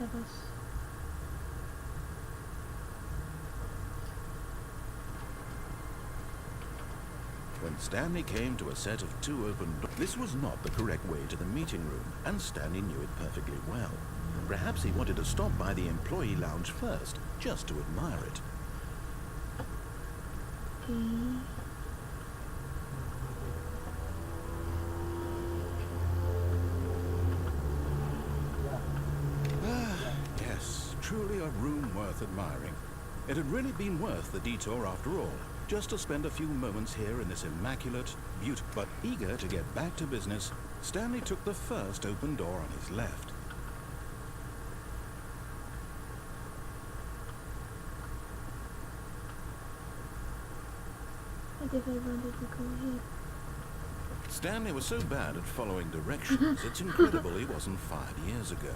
Tapos, When Stanley came to a set of 2 open doors, this was not the correct way to the meeting room, and Stanley knew it perfectly well. Perhaps he wanted to stop by the employee lounge first, just to admire it. okay. Yes, truly a room worth admiring. It had really been worth the detour after all, just to spend a few moments here in this immaculate, beautiful. But eager to get back to business, Stanley took the first open door on his left. What if I wanted to go here? Stanley was so bad at following directions, it's incredible he wasn't 5 years ago.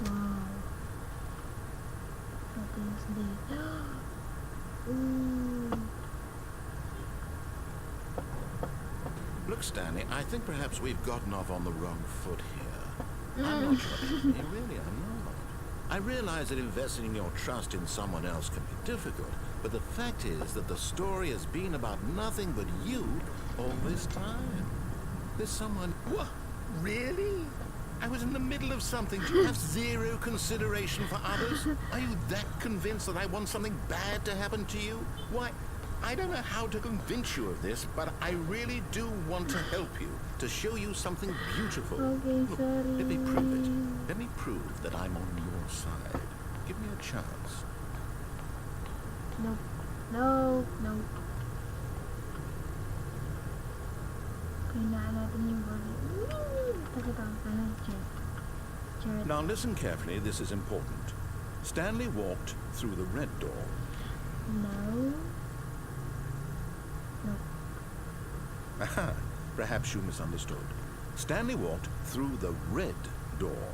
Wow. What is this? Ooh. Look, Stanley, I think perhaps we've gotten off on the wrong foot here. I'm not trusting you, really, I'm not. I realize that investing your trust in someone else can be difficult, but the fact is that the story has been about nothing but you all this time. There's someone... What? Really? I was in the middle of something. Do you have zero consideration for others? Are you that convinced that I want something bad to happen to you? Why, I don't know how to convince you of this, but I really do want to help you, to show you something beautiful. Okay, Look, sorry. let me prove it. Let me prove that I'm on your side. Give me a chance. Nope. Nope. Nope. Kailangan natin yung body. CHAROT. Now listen carefully, this is important. Stanley walked through the red door. No. Nope. Aha, perhaps you misunderstood. Stanley walked through the red door.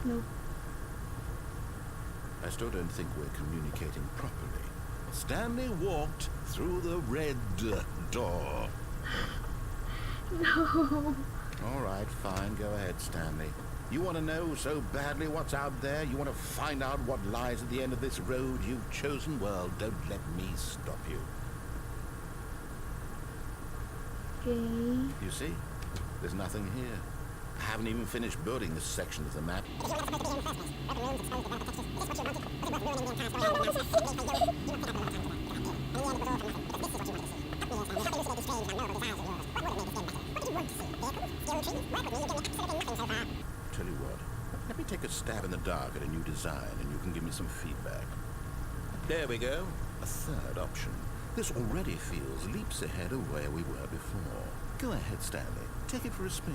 Nope. I still don't think we're communicating properly. Stanley walked through the red door. No. All right, fine, go ahead, Stanley. You want to know so badly what's out there? You want to find out what lies at the end of this road you've chosen? Well, don't let me stop you. Okay. You see? There's nothing here. I haven't even finished building this section of the map. Tell you what, let me take a stab in the dark at a new design and you can give me some feedback. There we go. A third option. This already feels leaps ahead of where we were before. Go ahead, Stanley. Take it for a spin.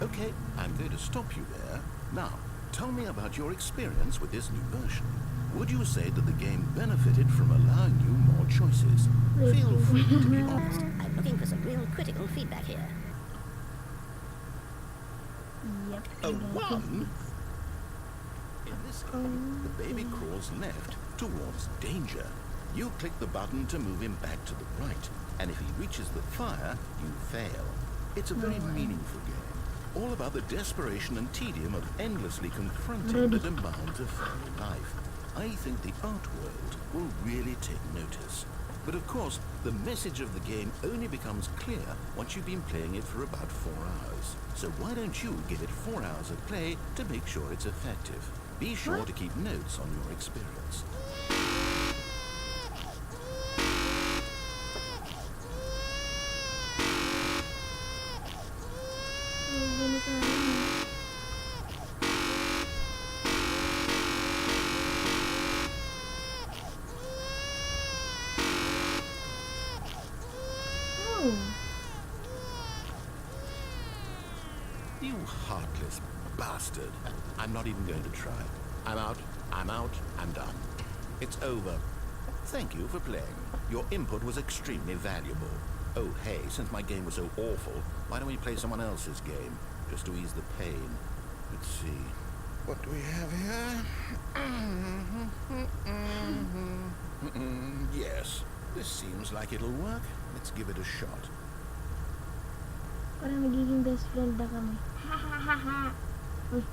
Okay, I'm going to stop you there. Now, tell me about your experience with this new version. Would you say that the game benefited from allowing you more choices? Feel free to be honest. I'm looking for some real critical feedback here. Yep. A 1? In this game, the baby crawls left towards danger. You click the button to move him back to the right, and if he reaches the fire, you fail. It's a very meaningful game, all about the desperation and tedium of endlessly confronting the demands of family life. I think the art world will really take notice. But of course, the message of the game only becomes clear once you've been playing it for about 4 hours. So why don't you give it 4 hours of play to make sure it's effective? Be sure to keep notes on your experience. You heartless bastard. I'm not even going to try. I'm out, I'm done. It's over. Thank you for playing. Your input was extremely valuable. Oh, hey, since my game was so awful, why don't we play someone else's game, just to ease the pain? Let's see. What do we have here? Yes. This seems like it'll work. Let's give it a shot. Parang nagiging best friend na kami. Ha ha ha ha. Uy.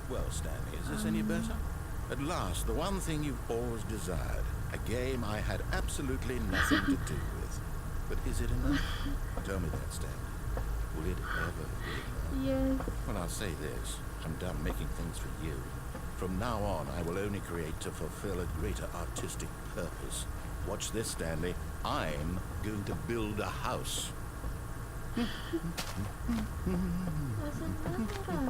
Well, Stanley, is this any better? At last, the one thing you've always desired. A game I had absolutely nothing to do with. But is it enough? Tell me that, Stanley. Will it ever be enough? Yes. Well, I'll say this. I'm done making things for you. From now on, I will only create to fulfill a greater artistic purpose. Watch this, Stanley. I'm going to build a house. Asan na?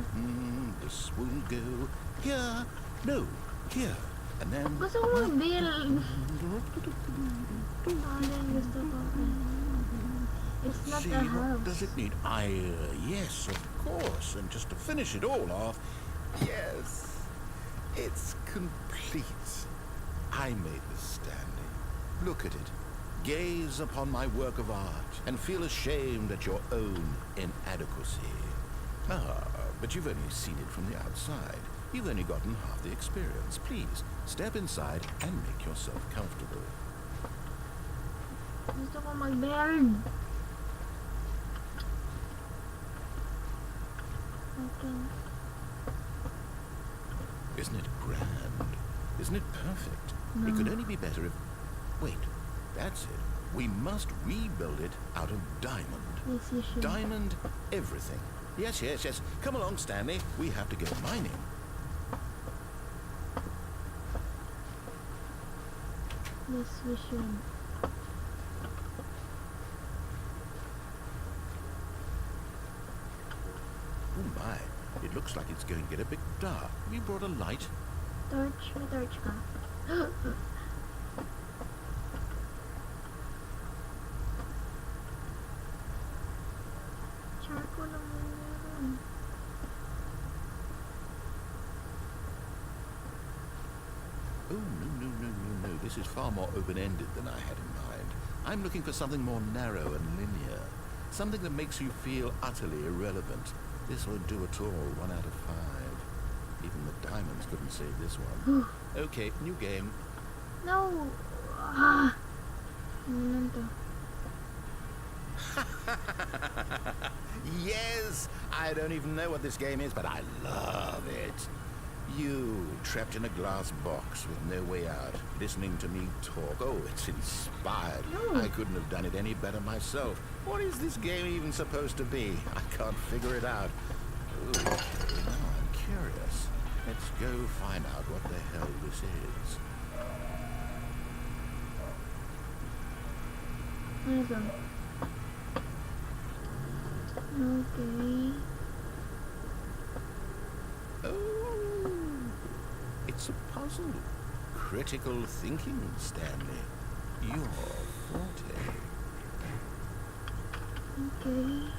This will go here. No, here. And then... Gusto ko mag-build. Then gusto ko. It's not See, a what house. does it need? Yes, of course. And just to finish it all off, yes, it's complete. I made this, Stanley. Look at it. Gaze upon my work of art and feel ashamed at your own inadequacy. But you've only seen it from the outside. You've only gotten half the experience. Please, step inside and make yourself comfortable. Gusto ko mag-build. Okay. Isn't it grand? Isn't it perfect? No. It could only be better if... Wait, that's it. We must rebuild it out of diamond. Yes, you should. Diamond everything. Yes, yes, yes. Come along, Stanley. We have to go mining. Yes, we should. Oh my, it looks like it's going to get a bit dark. Have you brought a light? Torch? May torch ka? Charcoal naman yun. Oh, no. This is far more open-ended than I had in mind. I'm looking for something more narrow and linear. Something that makes you feel utterly irrelevant. This won't do at all. 1 out of 5. Even the diamonds couldn't save this one. Okay, new game. No! Ah! Ano lang to? Yes! I don't even know what this game is, but I love it. You, trapped in a glass box with no way out, listening to me talk. Oh, it's inspired. No. I couldn't have done it any better myself. What is this game even supposed to be? I can't figure it out. Ooh, now I'm curious. Let's go find out what the hell this is. Ano to? Okay. Oh, it's a puzzle. Critical thinking, Stanley. Your forte. Okay.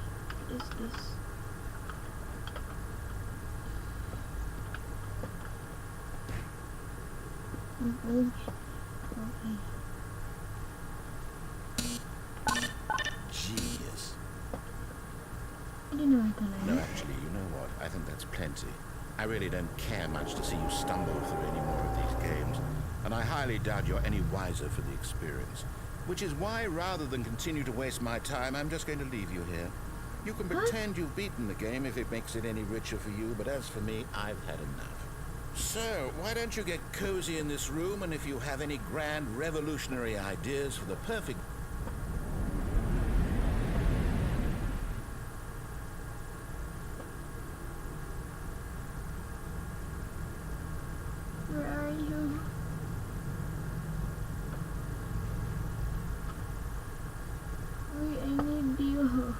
What is this? Okay. Genius. Hindi naman pala No, yun. actually, you know what? I think that's plenty. I really don't care much to see you stumble through any more of these games, and I highly doubt you're any wiser for the experience. Which is why, rather than continue to waste my time, I'm just going to leave you here. You can pretend you've beaten the game if it makes it any richer for you, but as for me, I've had enough. So, why don't you get cozy in this room, and if you have any grand revolutionary ideas for the perfect... Where are you? Wait, I need you.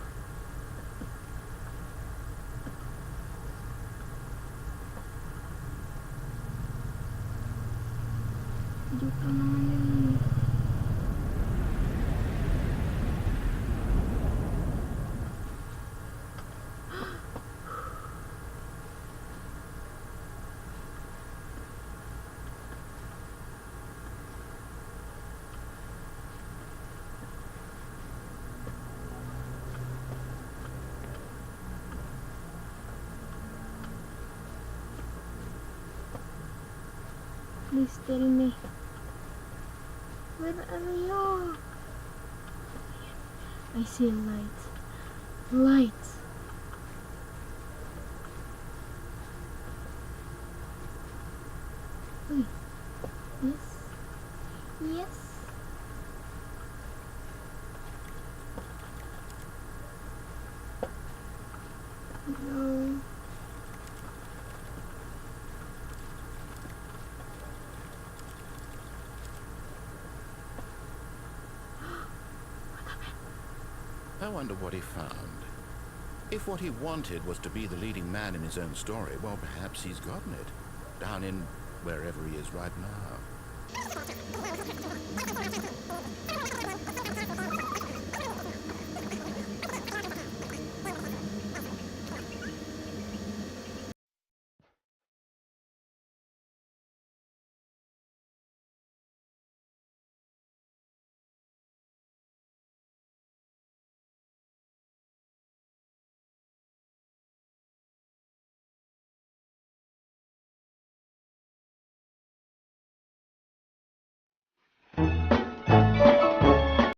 Joke lang naman yun. Please tell me. Where are you? I see light. Light. Uy. Yes. Yes. No. I wonder what he found. If what he wanted was to be the leading man in his own story, well, perhaps he's gotten it. Down in wherever he is right now.